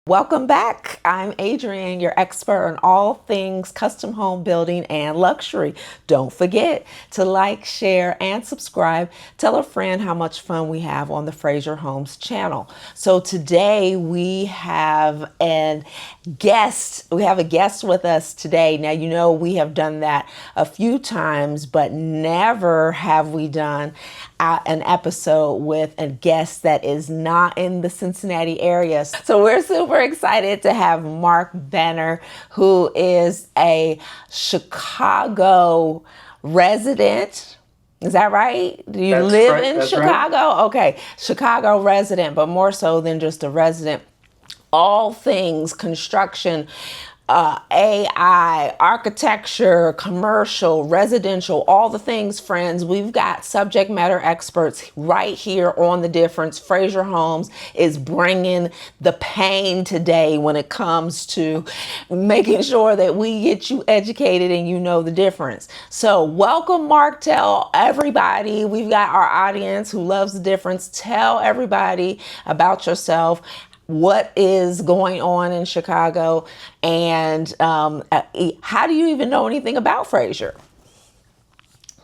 Welcome back. I'm Adrienne, your expert on all things custom home building and luxury. Don't forget to like, share, and subscribe. Tell a friend how much fun we have on the Frazier Homes channel. So today we have a guest with us today. Now, you know, we have done that a few times, but never have we done an episode with a guest that is not in the Cincinnati area. So we're super excited to have Mark Benner, who is a Chicago resident. Is that right? Do you live in Chicago? Right. Okay, Chicago resident, but more so than just a resident. All things construction, AI, architecture, commercial, residential, all the things, friends. We've got subject matter experts right here on The Difference. Frazier Homes is bringing the pain today when it comes to making sure that we get you educated and you know the difference. So welcome, Mark. Tell everybody, we've got our audience who loves the difference. Tell everybody about yourself, what is going on in Chicago, and how do you even know anything about Frazier?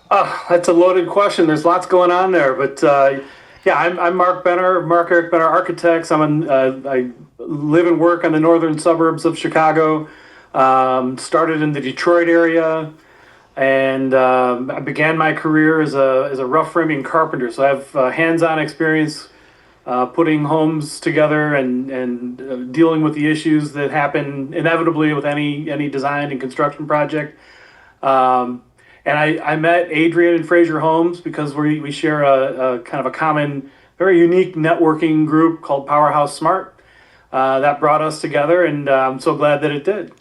That's a loaded question. There's lots going on there, but I'm Mark Benner, Mark Benner Architects. I live and work on the northern suburbs of Chicago. Started in the Detroit area, and I began my career as a rough framing carpenter. So I have hands-on experience putting homes together and dealing with the issues that happen inevitably with any design and construction project. And I met Adrienne and Frazier Homes because we share a kind of a common, very unique networking group called Powerhouse Smart that brought us together, and I'm so glad that it did.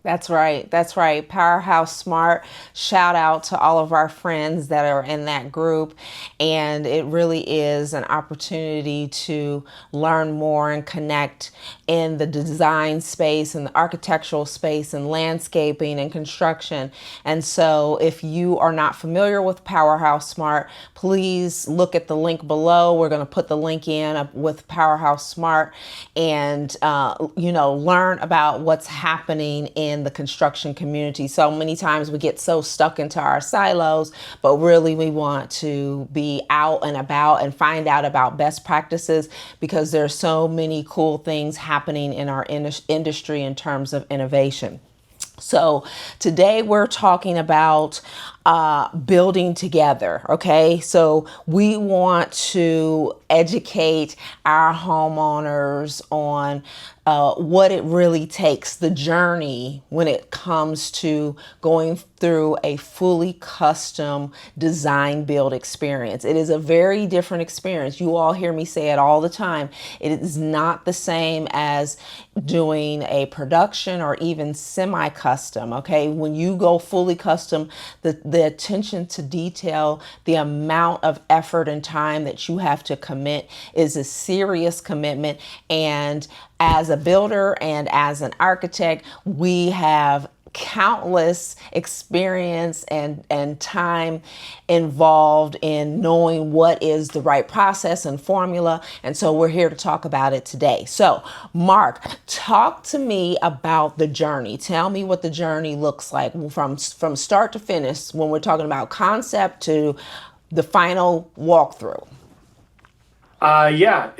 That's right. That's right. Powerhouse Smart. Shout out to all of our friends that are in that group. And it really is an opportunity to learn more and connect in the design space and the architectural space and landscaping and construction. And so if you are not familiar with Powerhouse Smart, please look at the link below. We're going to put the link in with Powerhouse Smart and, learn about what's happening in the construction community. So many times we get so stuck into our silos, but really we want to be out and about and find out about best practices, because there's so many cool things happening in our industry in terms of innovation. So today we're talking about building together. Okay, so we want to educate our homeowners on what it really takes, the journey when it comes to going through a fully custom design build experience. It is a very different experience. You all hear me say it all the time. It is not the same as doing a production or even semi-custom. Okay, when you go fully custom, the attention to detail, the amount of effort and time that you have to commit is a serious commitment. And as a builder and as an architect, we have countless experience and time involved in knowing what is the right process and formula. And so we're here to talk about it today. So Mark, talk to me about the journey. Tell me what the journey looks like from start to finish when we're talking about concept to the final walkthrough.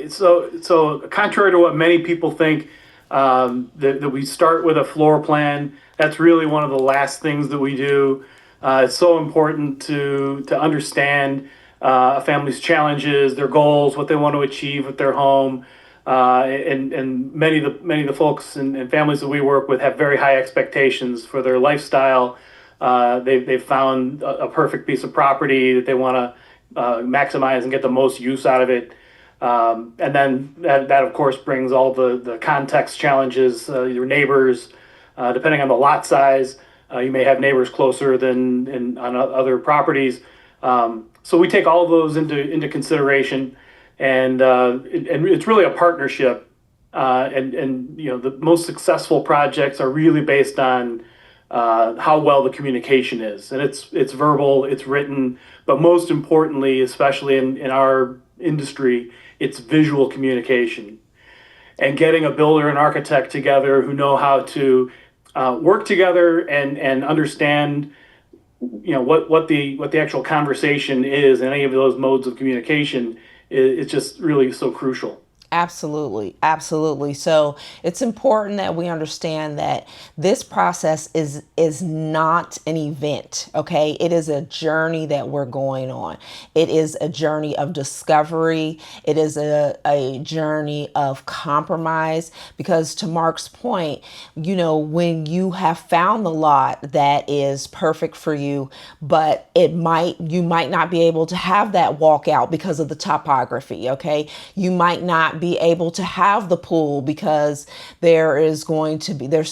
So contrary to what many people think, that we start with a floor plan, that's really one of the last things that we do. It's so important to understand a family's challenges, their goals, what they want to achieve with their home. And many of the folks and families that we work with have very high expectations for their lifestyle. They've found a perfect piece of property that they want to maximize and get the most use out of it. And then that of course brings all the context challenges, your neighbors, depending on the lot size. You may have neighbors closer than on other properties. So we take all of those into consideration, and it's really a partnership. And the most successful projects are really based on how well the communication is, and it's verbal, it's written, but most importantly, especially in our industry, it's visual communication. and getting a builder and architect together who know how to work together and understand what the actual conversation is in any of those modes of communication is just really so crucial. Absolutely, absolutely. So it's important that we understand that this process is not an event, okay? It is a journey that we're going on. It is a journey of discovery. It is a journey of compromise because to Mark's point, when you have found the lot that is perfect for you, but you might not be able to have that walkout because of the topography, okay? You might not be able to have the pool because there's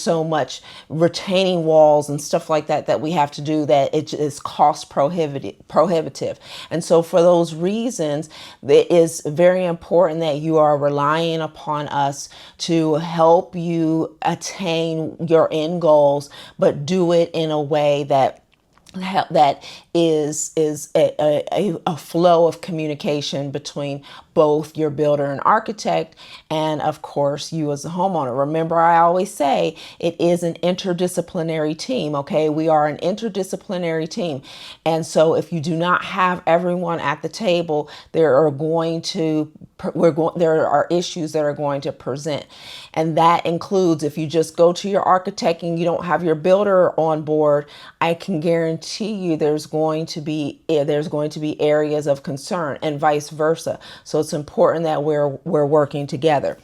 so much retaining walls and stuff like that we have to do that it is cost prohibitive. And so for those reasons, it is very important that you are relying upon us to help you attain your end goals, but do it in a way that is a flow of communication between both your builder and architect and of course you as a homeowner. Remember, I always say it is an interdisciplinary team, okay? We are an interdisciplinary team. And so if you do not have everyone at the table, there are issues that are going to present. And that includes if you just go to your architect and you don't have your builder on board, I can guarantee you there's going to be areas of concern and vice versa. So it's important that we're working together.